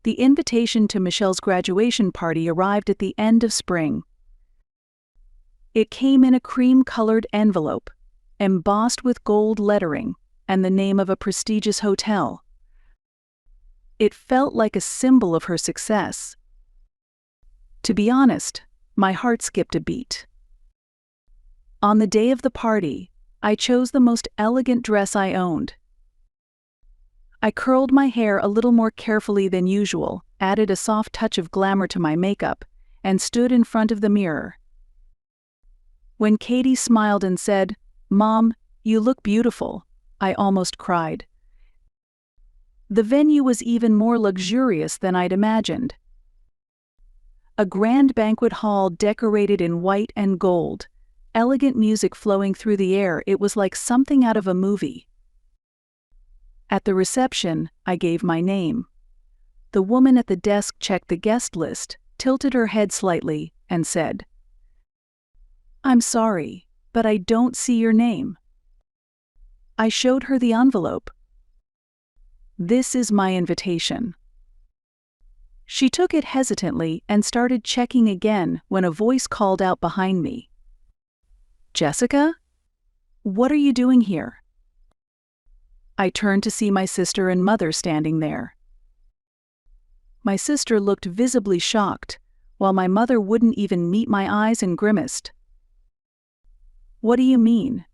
The invitation to Michelle's graduation party arrived at the end of spring. It came in a cream-colored envelope, embossed with gold lettering and the name of a prestigious hotel. It felt like a symbol of her success. To be honest, my heart skipped a beat. On the day of the party, I chose the most elegant dress I owned. I curled my hair a little more carefully than usual, added a soft touch of glamour to my makeup, and stood in front of the mirror. When Katie smiled and said, "Mom, you look beautiful," I almost cried. The venue was even more luxurious than I'd imagined. A grand banquet hall decorated in white and gold, elegant music flowing through the air. It was like something out of a movie. At the reception, I gave my name. The woman at the desk checked the guest list, tilted her head slightly, and said, "I'm sorry, but I don't see your name." I showed her the envelope. "This is my invitation." She took it hesitantly and started checking again when a voice called out behind me. "Jessica? What are you doing here?" I turned to see my sister and mother standing there. My sister looked visibly shocked, while my mother wouldn't even meet my eyes and grimaced. "What do you mean?"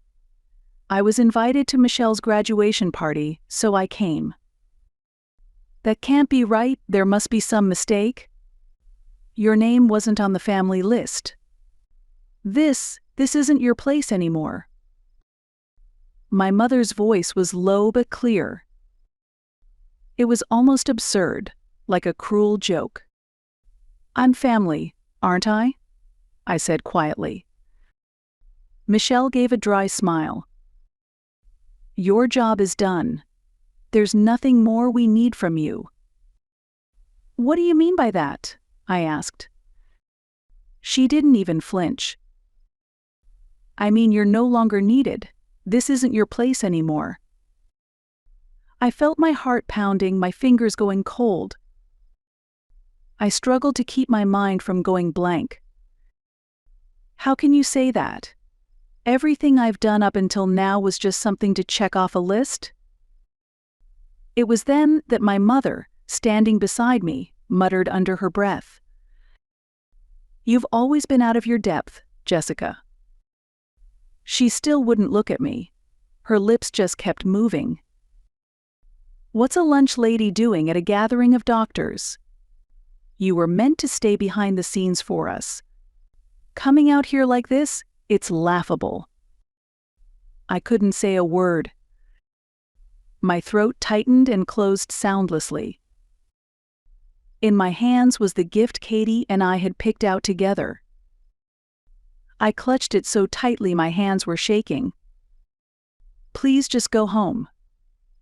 "I was invited to Michelle's graduation party, so I came." "That can't be right, there must be some mistake." "Your name wasn't on the family list. This isn't your place anymore." My mother's voice was low but clear. It was almost absurd, like a cruel joke. "I'm family, aren't I?" I said quietly. Michelle gave a dry smile. "Your job is done. There's nothing more we need from you." "What do you mean by that?" I asked. She didn't even flinch. "I mean you're no longer needed. This isn't your place anymore." I felt my heart pounding, my fingers going cold. I struggled to keep my mind from going blank. "How can you say that? Everything I've done up until now was just something to check off a list?" It was then that my mother, standing beside me, muttered under her breath, "You've always been out of your depth, Jessica." She still wouldn't look at me. Her lips just kept moving. "What's a lunch lady doing at a gathering of doctors? You were meant to stay behind the scenes for us. Coming out here like this, it's laughable." I couldn't say a word. My throat tightened and closed soundlessly. In my hands was the gift Katie and I had picked out together. I clutched it so tightly my hands were shaking. "Please just go home.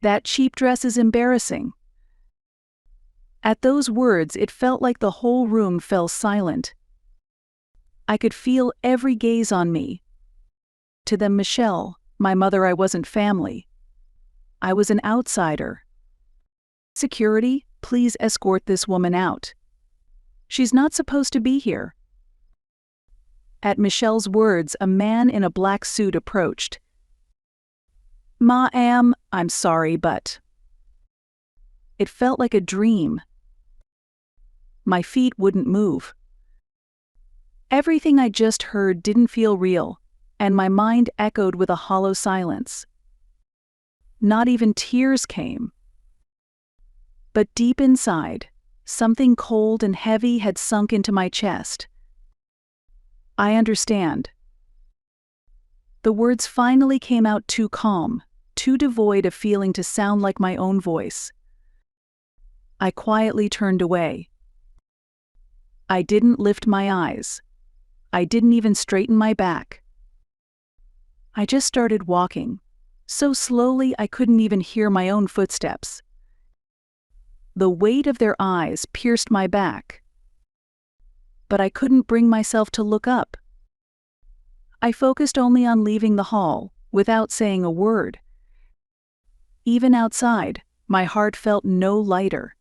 That cheap dress is embarrassing." At those words, it felt like the whole room fell silent. I could feel every gaze on me. To them, Michelle, my mother, I wasn't family. I was an outsider. "Security, please escort this woman out. She's not supposed to be here." At Michelle's words, a man in a black suit approached. "Ma'am, I'm sorry, but..." It felt like a dream. My feet wouldn't move. Everything I just heard didn't feel real, and my mind echoed with a hollow silence. Not even tears came. But deep inside, something cold and heavy had sunk into my chest. "I understand." The words finally came out too calm, too devoid of feeling to sound like my own voice. I quietly turned away. I didn't lift my eyes. I didn't even straighten my back. I just started walking, so slowly I couldn't even hear my own footsteps. The weight of their eyes pierced my back. But I couldn't bring myself to look up. I focused only on leaving the hall, without saying a word. Even outside, my heart felt no lighter.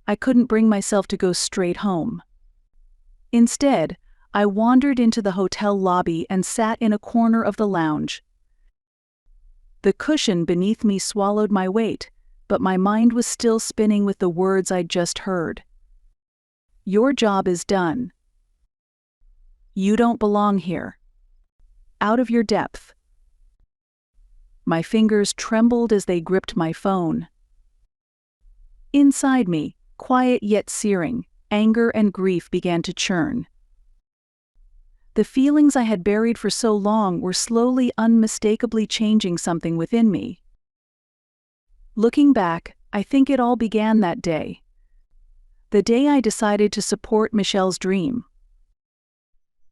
I couldn't bring myself to go straight home. Instead, I wandered into the hotel lobby and sat in a corner of the lounge. The cushion beneath me swallowed my weight, but my mind was still spinning with the words I'd just heard. Your job is done. You don't belong here. Out of your depth. My fingers trembled as they gripped my phone. Inside me, quiet yet searing, anger and grief began to churn. The feelings I had buried for so long were slowly, unmistakably changing something within me. Looking back, I think it all began that day. The day I decided to support Michelle's dream.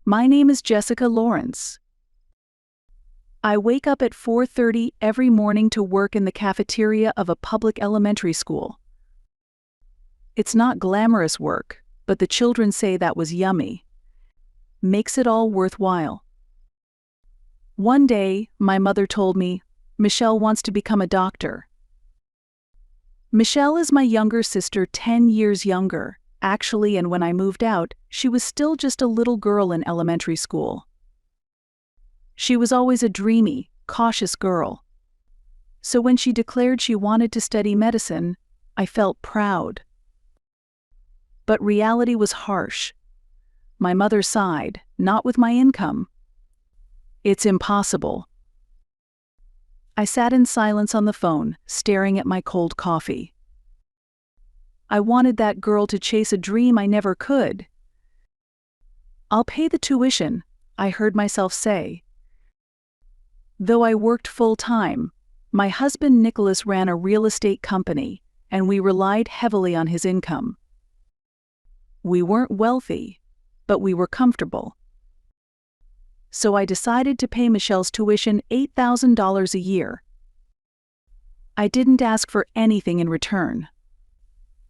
My name is Jessica Lawrence. I wake up at 4:30 every morning to work in the cafeteria of a public elementary school. It's not glamorous work, but the children say that was yummy. Makes it all worthwhile. One day, my mother told me, Michelle wants to become a doctor. Michelle is my younger sister, 10 years younger, actually, and when I moved out, she was still just a little girl in elementary school. She was always a dreamy, cautious girl. So when she declared she wanted to study medicine, I felt proud. But reality was harsh. My mother sighed, not with my income. It's impossible. I sat in silence on the phone, staring at my cold coffee. I wanted that girl to chase a dream I never could. I'll pay the tuition, I heard myself say. Though I worked full-time, my husband Nicholas ran a real estate company, and we relied heavily on his income. We weren't wealthy, but we were comfortable. So I decided to pay Michelle's tuition $8,000 a year. I didn't ask for anything in return.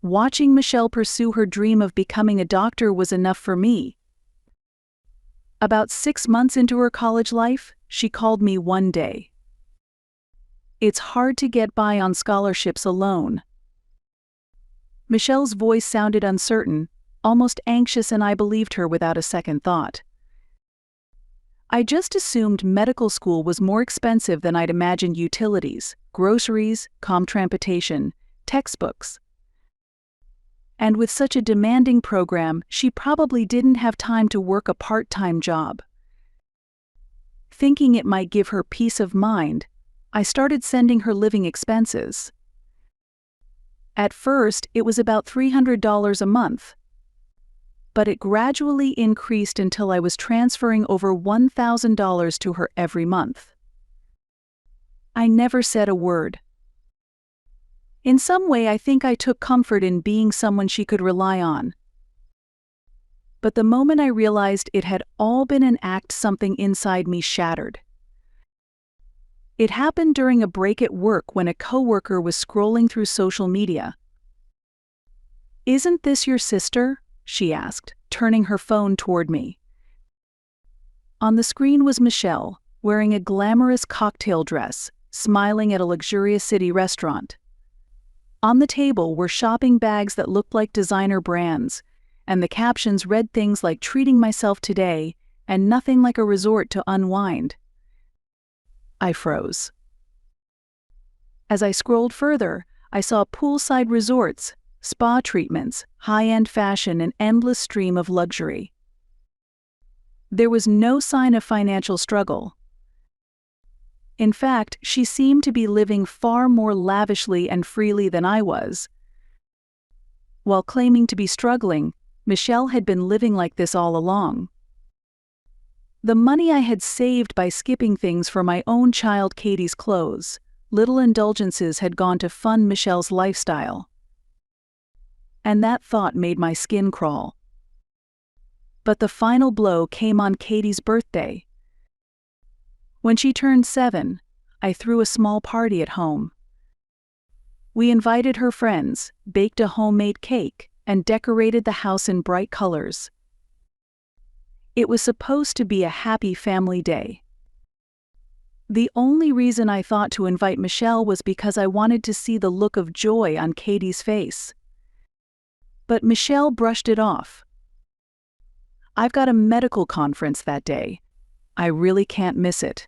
Watching Michelle pursue her dream of becoming a doctor was enough for me. About 6 months into her college life, she called me one day. It's hard to get by on scholarships alone. Michelle's voice sounded uncertain, almost anxious, and I believed her without a second thought. I just assumed medical school was more expensive than I'd imagined: utilities, groceries, transportation, textbooks. And with such a demanding program, she probably didn't have time to work a part-time job. Thinking it might give her peace of mind, I started sending her living expenses. At first, it was about $300 a month. But it gradually increased until I was transferring over $1,000 to her every month. I never said a word. In some way, I think I took comfort in being someone she could rely on. But the moment I realized it had all been an act, something inside me shattered. It happened during a break at work when a coworker was scrolling through social media. "Isn't this your sister?" she asked, turning her phone toward me. On the screen was Michelle, wearing a glamorous cocktail dress, smiling at a luxurious city restaurant. On the table were shopping bags that looked like designer brands, and the captions read things like "treating myself today" and "nothing like a resort to unwind." I froze. As I scrolled further, I saw poolside resorts, spa treatments, high-end fashion, an endless stream of luxury. There was no sign of financial struggle. In fact, she seemed to be living far more lavishly and freely than I was. While claiming to be struggling, Michelle had been living like this all along. The money I had saved by skipping things for my own child Katie's clothes, little indulgences, had gone to fund Michelle's lifestyle. And that thought made my skin crawl. But the final blow came on Katie's birthday. When she turned 7, I threw a small party at home. We invited her friends, baked a homemade cake, and decorated the house in bright colors. It was supposed to be a happy family day. The only reason I thought to invite Michelle was because I wanted to see the look of joy on Katie's face. But Michelle brushed it off. "I've got a medical conference that day. I really can't miss it."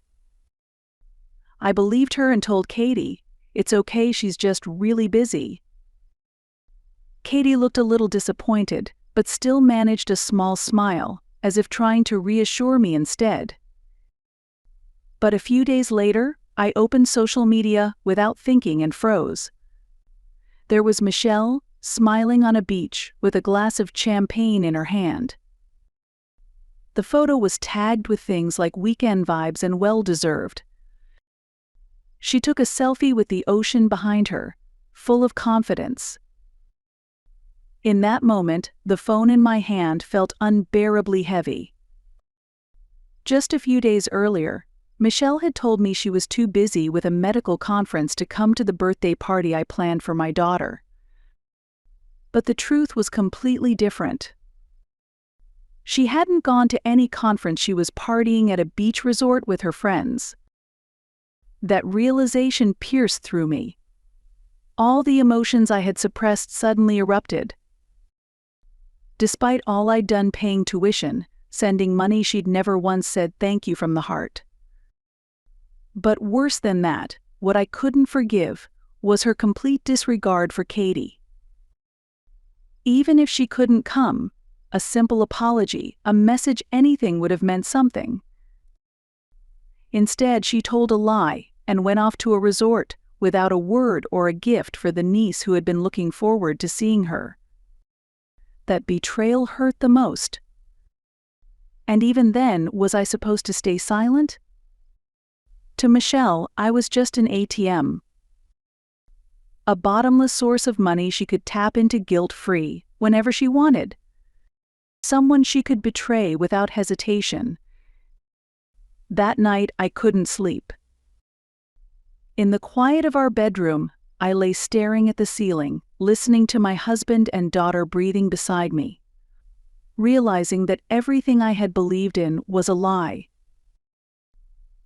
I believed her and told Katie, "It's okay, she's just really busy." Katie looked a little disappointed, but still managed a small smile, as if trying to reassure me instead. But a few days later, I opened social media without thinking and froze. There was Michelle, smiling on a beach with a glass of champagne in her hand. The photo was tagged with things like weekend vibes and well-deserved. She took a selfie with the ocean behind her, full of confidence. In that moment, the phone in my hand felt unbearably heavy. Just a few days earlier, Michelle had told me she was too busy with a medical conference to come to the birthday party I planned for my daughter. But the truth was completely different. She hadn't gone to any conference, she was partying at a beach resort with her friends. That realization pierced through me. All the emotions I had suppressed suddenly erupted. Despite all I'd done paying tuition, sending money she'd never once said thank you from the heart. But worse than that, what I couldn't forgive, was her complete disregard for Katie. Even if she couldn't come, a simple apology, a message, anything would have meant something. Instead, she told a lie and went off to a resort without a word or a gift for the niece who had been looking forward to seeing her. That betrayal hurt the most. And even then, was I supposed to stay silent? To Michelle, I was just an ATM. A bottomless source of money she could tap into guilt-free, whenever she wanted. Someone she could betray without hesitation. That night, I couldn't sleep. In the quiet of our bedroom, I lay staring at the ceiling, listening to my husband and daughter breathing beside me, realizing that everything I had believed in was a lie.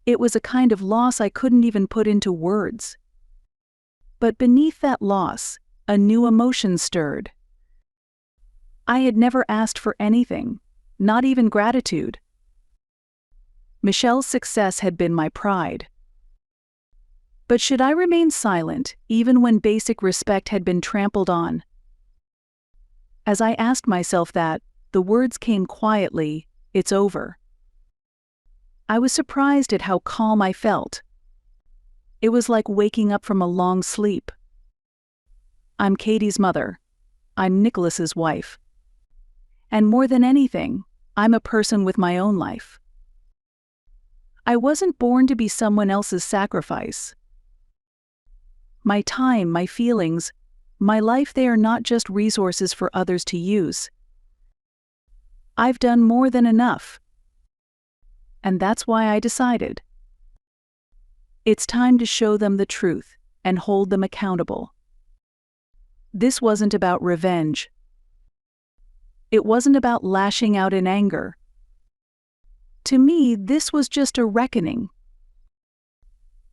It was a kind of loss I couldn't even put into words. But beneath that loss, a new emotion stirred. I had never asked for anything, not even gratitude. Michelle's success had been my pride. But should I remain silent, even when basic respect had been trampled on? As I asked myself that, the words came quietly, "It's over." I was surprised at how calm I felt. It was like waking up from a long sleep. I'm Katie's mother. I'm Nicholas's wife. And more than anything, I'm a person with my own life. I wasn't born to be someone else's sacrifice. My time, my feelings, my life, they are not just resources for others to use. I've done more than enough. And that's why I decided. It's time to show them the truth and hold them accountable. This wasn't about revenge. It wasn't about lashing out in anger. To me, this was just a reckoning.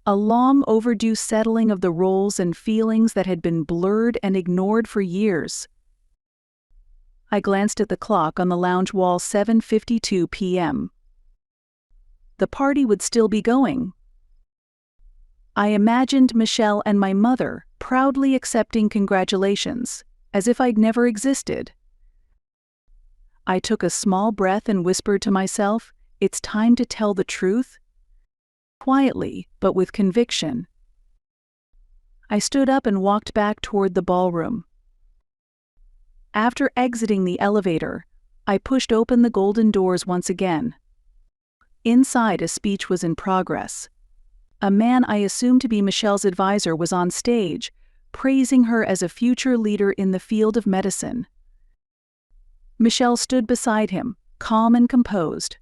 A long overdue settling of the roles and feelings that had been blurred and ignored for years. I glanced at the clock on the lounge wall, 7:52 p.m. The party would still be going. I imagined Michelle and my mother proudly accepting congratulations, as if I'd never existed. I took a small breath and whispered to myself, "It's time to tell the truth." Quietly, but with conviction. I stood up and walked back toward the ballroom. After exiting the elevator, I pushed open the golden doors once again. Inside, a speech was in progress. A man I assumed to be Michelle's advisor was on stage, praising her as a future leader in the field of medicine. Michelle stood beside him, calm and composed.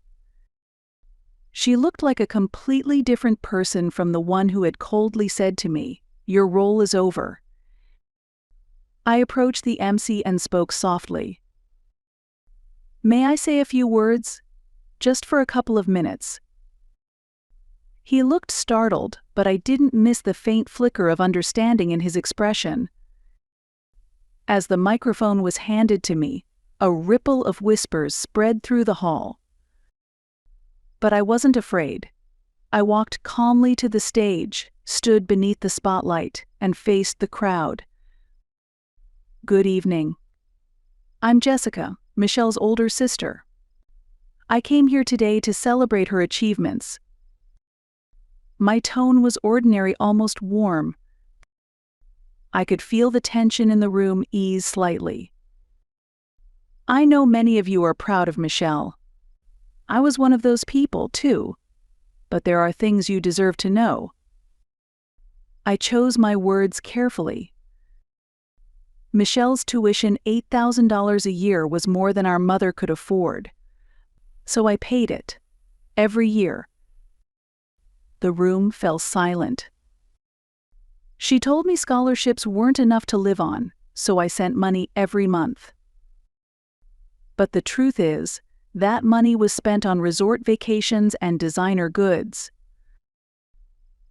She looked like a completely different person from the one who had coldly said to me, "Your role is over." I approached the MC and spoke softly. "May I say a few words? Just for a couple of minutes." He looked startled, but I didn't miss the faint flicker of understanding in his expression. As the microphone was handed to me, a ripple of whispers spread through the hall. But I wasn't afraid. I walked calmly to the stage, stood beneath the spotlight, and faced the crowd. Good evening. I'm Jessica, Michelle's older sister. I came here today to celebrate her achievements. My tone was ordinary, almost warm. I could feel the tension in the room ease slightly. I know many of you are proud of Michelle. I was one of those people, too. But there are things you deserve to know. I chose my words carefully. Michelle's tuition, $8,000 a year, was more than our mother could afford. So I paid it. Every year. The room fell silent. She told me scholarships weren't enough to live on, so I sent money every month. But the truth is, that money was spent on resort vacations and designer goods.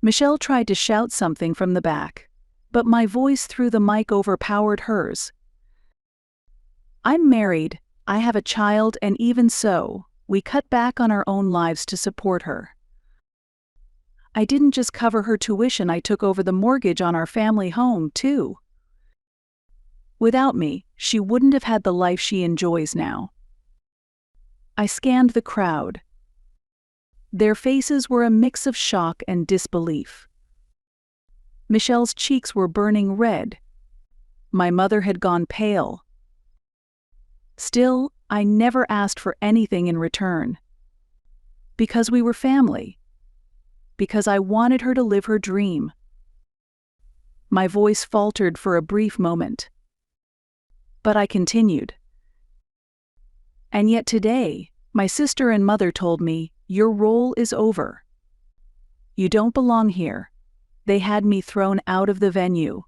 Michelle tried to shout something from the back, but my voice through the mic overpowered hers. I'm married, I have a child, and even so, we cut back on our own lives to support her. I didn't just cover her tuition, I took over the mortgage on our family home, too. Without me, she wouldn't have had the life she enjoys now. I scanned the crowd. Their faces were a mix of shock and disbelief. Michelle's cheeks were burning red. My mother had gone pale. Still, I never asked for anything in return. Because we were family. Because I wanted her to live her dream. My voice faltered for a brief moment. But I continued. And yet today, my sister and mother told me, your role is over. You don't belong here. They had me thrown out of the venue.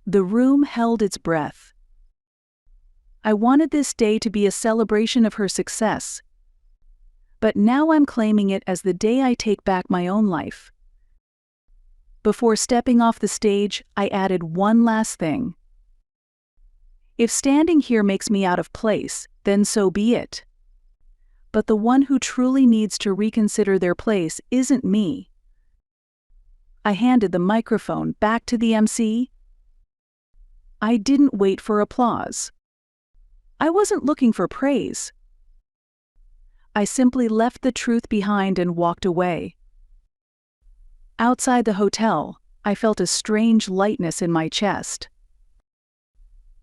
The room held its breath. I wanted this day to be a celebration of her success. But now I'm claiming it as the day I take back my own life. Before stepping off the stage, I added one last thing. If standing here makes me out of place, then so be it. But the one who truly needs to reconsider their place isn't me. I handed the microphone back to the MC. I didn't wait for applause. I wasn't looking for praise. I simply left the truth behind and walked away. Outside the hotel, I felt a strange lightness in my chest.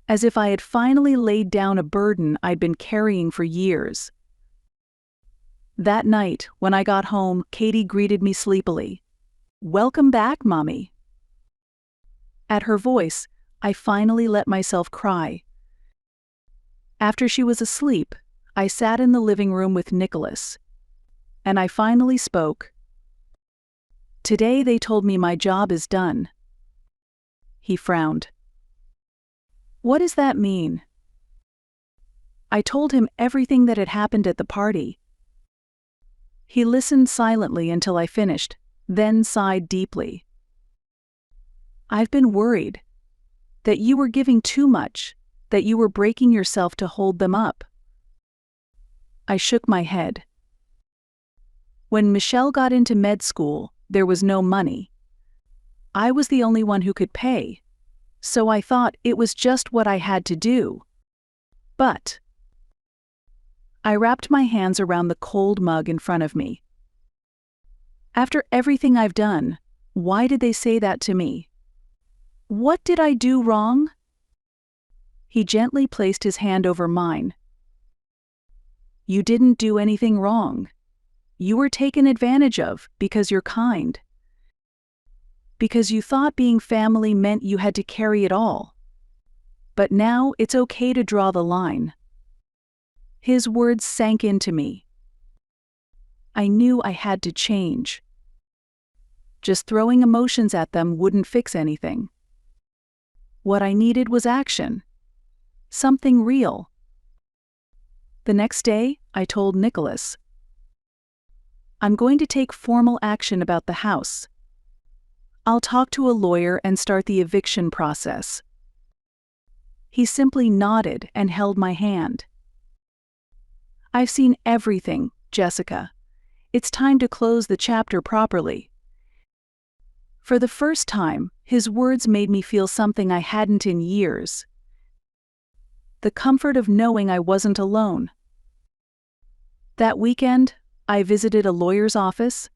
As if I had finally laid down a burden I'd been carrying for years. That night, when I got home, Katie greeted me sleepily. "Welcome back, Mommy." At her voice, I finally let myself cry. After she was asleep, I sat in the living room with Nicholas. And I finally spoke. Today they told me my job is done. He frowned. What does that mean? I told him everything that had happened at the party. He listened silently until I finished, then sighed deeply. I've been worried. That you were giving too much, that you were breaking yourself to hold them up. I shook my head. When Michelle got into med school, there was no money. I was the only one who could pay, so I thought it was just what I had to do. But I wrapped my hands around the cold mug in front of me. After everything I've done, why did they say that to me? What did I do wrong? He gently placed his hand over mine. You didn't do anything wrong. You were taken advantage of because you're kind. Because you thought being family meant you had to carry it all. But now it's okay to draw the line. His words sank into me. I knew I had to change. Just throwing emotions at them wouldn't fix anything. What I needed was action. Something real. The next day, I told Nicholas. I'm going to take formal action about the house. I'll talk to a lawyer and start the eviction process. He simply nodded and held my hand. "I've seen everything, Jessica. It's time to close the chapter properly." For the first time, his words made me feel something I hadn't in years. The comfort of knowing I wasn't alone. That weekend, I visited a lawyer's office.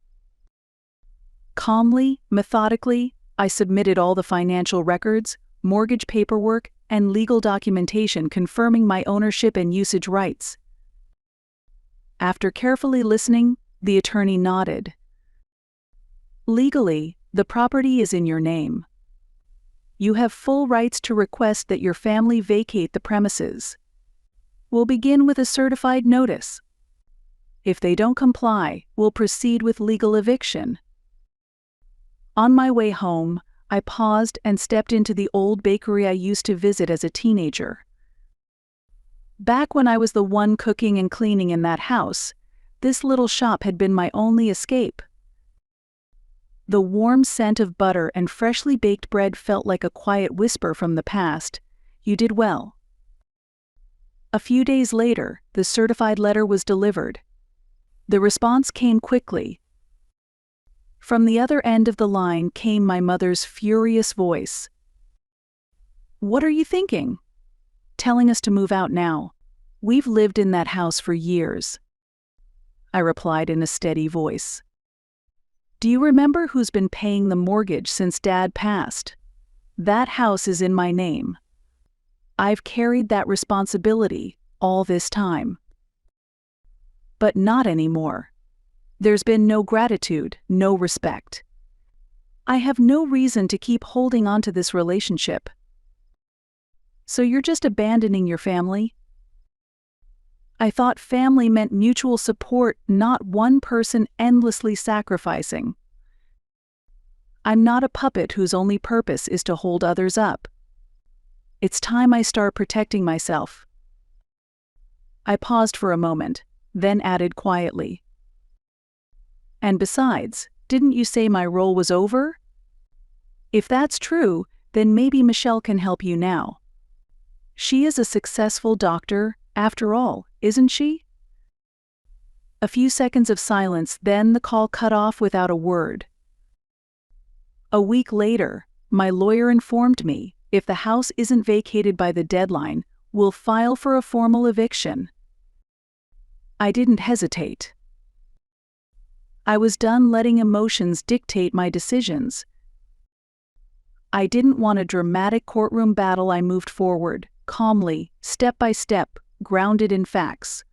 Calmly, methodically, I submitted all the financial records, mortgage paperwork, and legal documentation confirming my ownership and usage rights. After carefully listening, the attorney nodded. "Legally, the property is in your name. You have full rights to request that your family vacate the premises. We'll begin with a certified notice. If they don't comply, we'll proceed with legal eviction." On my way home, I paused and stepped into the old bakery I used to visit as a teenager. Back when I was the one cooking and cleaning in that house, this little shop had been my only escape. The warm scent of butter and freshly baked bread felt like a quiet whisper from the past. "You did well." A few days later, the certified letter was delivered. The response came quickly. From the other end of the line came my mother's furious voice. "What are you thinking? Telling us to move out now? We've lived in that house for years." I replied in a steady voice. "Do you remember who's been paying the mortgage since Dad passed? That house is in my name. I've carried that responsibility all this time." But not anymore. There's been no gratitude, no respect. I have no reason to keep holding on to this relationship. "So you're just abandoning your family?" I thought family meant mutual support, not one person endlessly sacrificing. I'm not a puppet whose only purpose is to hold others up. It's time I start protecting myself. I paused for a moment, then added quietly. "And besides, didn't you say my role was over? If that's true, then maybe Michelle can help you now. She is a successful doctor, after all, isn't she?" A few seconds of silence, then the call cut off without a word. A week later, my lawyer informed me, if the house isn't vacated by the deadline, we'll file for a formal eviction. I didn't hesitate. I was done letting emotions dictate my decisions. I didn't want a dramatic courtroom battle. I moved forward, calmly, step by step, grounded in facts.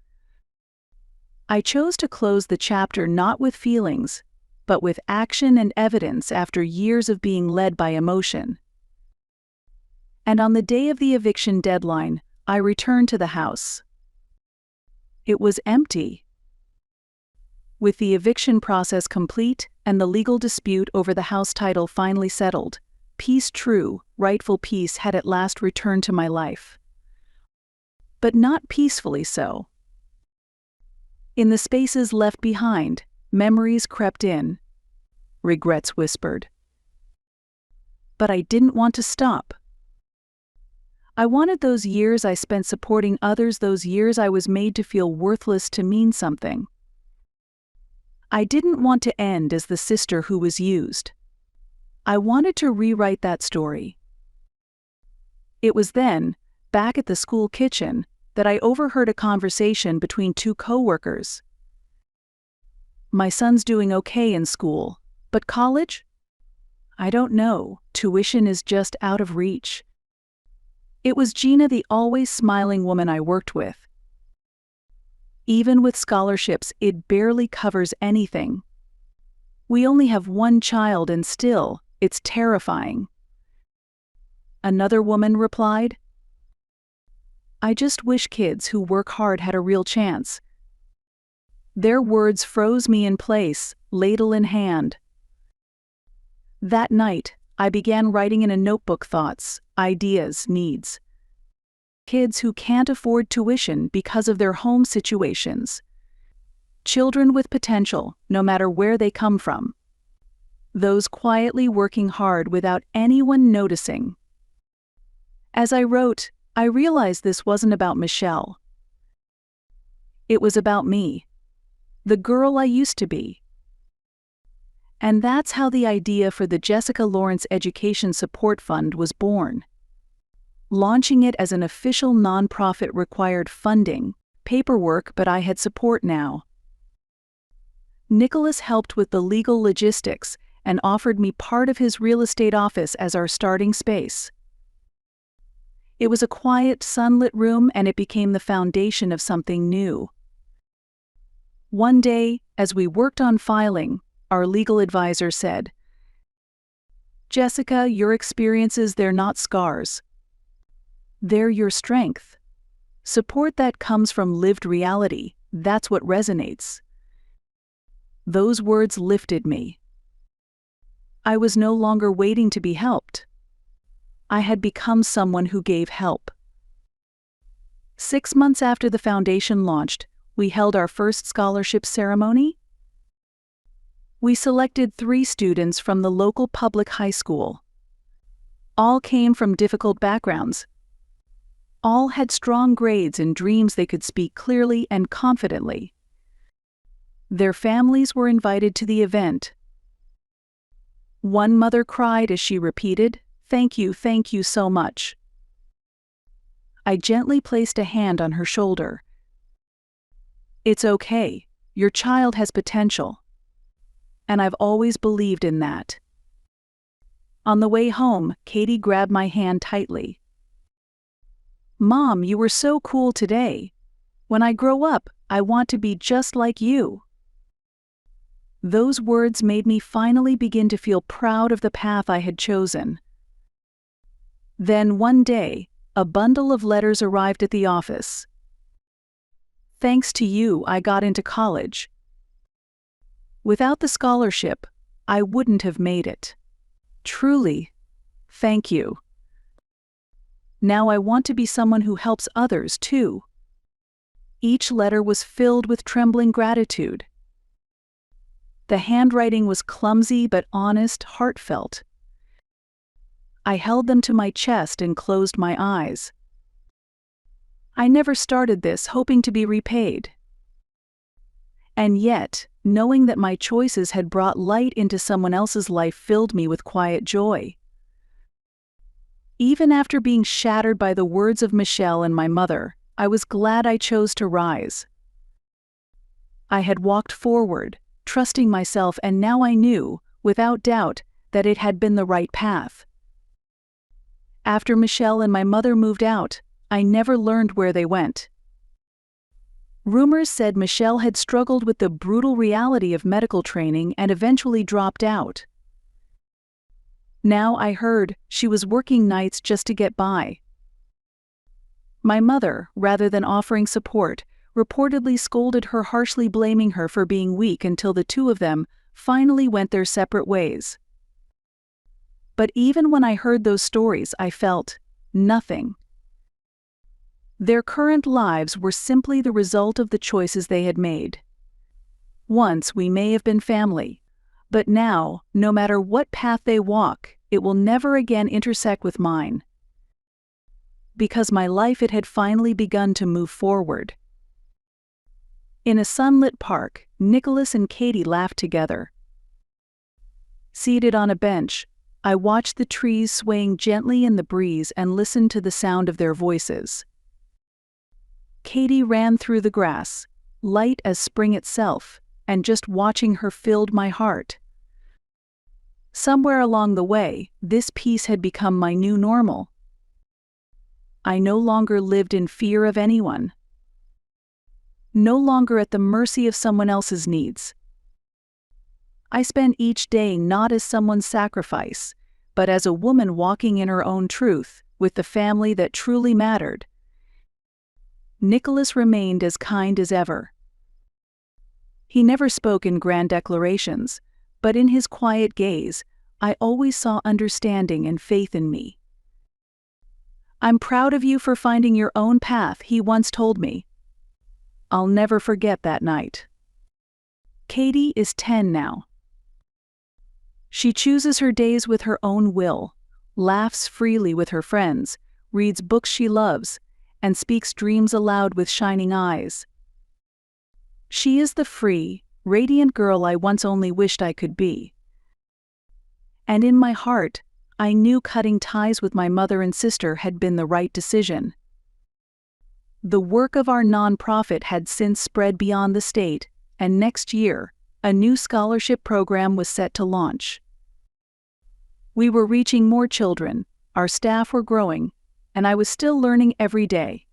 I chose to close the chapter not with feelings, but with action and evidence after years of being led by emotion. And on the day of the eviction deadline, I returned to the house. It was empty. With the eviction process complete and the legal dispute over the house title finally settled, peace, true, rightful peace, had at last returned to my life. But not peacefully so. In the spaces left behind, memories crept in. Regrets whispered. But I didn't want to stop. I wanted those years I spent supporting others, those years I was made to feel worthless, to mean something. I didn't want to end as the sister who was used. I wanted to rewrite that story. It was then, back at the school kitchen, that I overheard a conversation between two coworkers. "My son's doing okay in school, but college? I don't know, tuition is just out of reach." It was Gina, the always smiling woman I worked with. "Even with scholarships, it barely covers anything. We only have one child and still, it's terrifying." Another woman replied, "I just wish kids who work hard had a real chance." Their words froze me in place, ladle in hand. That night, I began writing in a notebook thoughts, ideas, needs. Kids who can't afford tuition because of their home situations. Children with potential, no matter where they come from. Those quietly working hard without anyone noticing. As I wrote, I realized this wasn't about Michelle. It was about me, the girl I used to be. And that's how the idea for the Jessica Lawrence Education Support Fund was born. Launching it as an official nonprofit required funding, paperwork, but I had support now. Nicholas helped with the legal logistics and offered me part of his real estate office as our starting space. It was a quiet, sunlit room, and it became the foundation of something new. One day, as we worked on filing, our legal advisor said, "Jessica, your experiences, they're not scars. They're your strength. Support that comes from lived reality, that's what resonates." Those words lifted me. I was no longer waiting to be helped. I had become someone who gave help. 6 months after the foundation launched, we held our first scholarship ceremony. We selected 3 students from the local public high school. All came from difficult backgrounds. All had strong grades and dreams they could speak clearly and confidently. Their families were invited to the event. One mother cried as she repeated, thank you so much." I gently placed a hand on her shoulder. "It's okay, your child has potential. And I've always believed in that." On the way home, Katie grabbed my hand tightly. "Mom, you were so cool today. When I grow up, I want to be just like you." Those words made me finally begin to feel proud of the path I had chosen. Then one day, a bundle of letters arrived at the office. "Thanks to you, I got into college. Without the scholarship, I wouldn't have made it. Truly, thank you. Now I want to be someone who helps others too." Each letter was filled with trembling gratitude. The handwriting was clumsy but honest, heartfelt. I held them to my chest and closed my eyes. I never started this hoping to be repaid. And yet, knowing that my choices had brought light into someone else's life filled me with quiet joy. Even after being shattered by the words of Michelle and my mother, I was glad I chose to rise. I had walked forward, trusting myself, and now I knew, without doubt, that it had been the right path. After Michelle and my mother moved out, I never learned where they went. Rumors said Michelle had struggled with the brutal reality of medical training and eventually dropped out. Now I heard she was working nights just to get by. My mother, rather than offering support, reportedly scolded her harshly, blaming her for being weak, until the two of them finally went their separate ways. But even when I heard those stories, I felt nothing. Their current lives were simply the result of the choices they had made. Once we may have been family, but now, no matter what path they walk, it will never again intersect with mine. Because my life, it had finally begun to move forward. In a sunlit park, Nicholas and Katie laughed together. Seated on a bench, I watched the trees swaying gently in the breeze and listened to the sound of their voices. Katie ran through the grass, light as spring itself, and just watching her filled my heart. Somewhere along the way, this peace had become my new normal. I no longer lived in fear of anyone. No longer at the mercy of someone else's needs. I spent each day not as someone's sacrifice, but as a woman walking in her own truth, with the family that truly mattered. Nicholas remained as kind as ever. He never spoke in grand declarations, but in his quiet gaze, I always saw understanding and faith in me. "I'm proud of you for finding your own path," he once told me. I'll never forget that night. Katie is 10 now. She chooses her days with her own will, laughs freely with her friends, reads books she loves, and speaks dreams aloud with shining eyes. She is the free, radiant girl I once only wished I could be. And in my heart, I knew cutting ties with my mother and sister had been the right decision. The work of our nonprofit had since spread beyond the state, and next year, a new scholarship program was set to launch. We were reaching more children, our staff were growing, and I was still learning every day.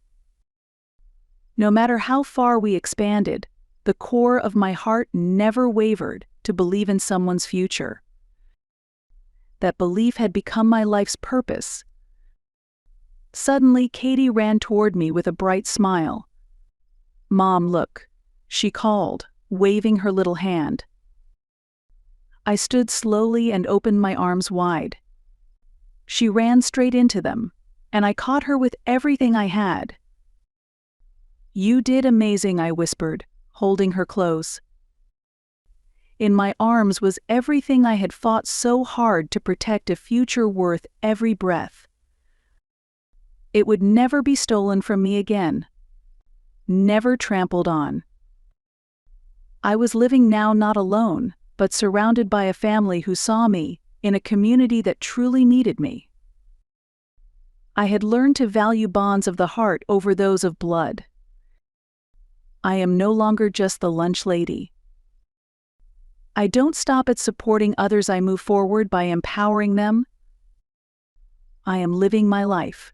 No matter how far we expanded, the core of my heart never wavered to believe in someone's future. That belief had become my life's purpose. Suddenly, Katie ran toward me with a bright smile. "Mom, look," she called, waving her little hand. I stood slowly and opened my arms wide. She ran straight into them, and I caught her with everything I had. "You did amazing," I whispered, holding her close. In my arms was everything I had fought so hard to protect, a future worth every breath. It would never be stolen from me again. Never trampled on. I was living now not alone, but surrounded by a family who saw me, in a community that truly needed me. I had learned to value bonds of the heart over those of blood. I am no longer just the lunch lady. I don't stop at supporting others, I move forward by empowering them. I am living my life.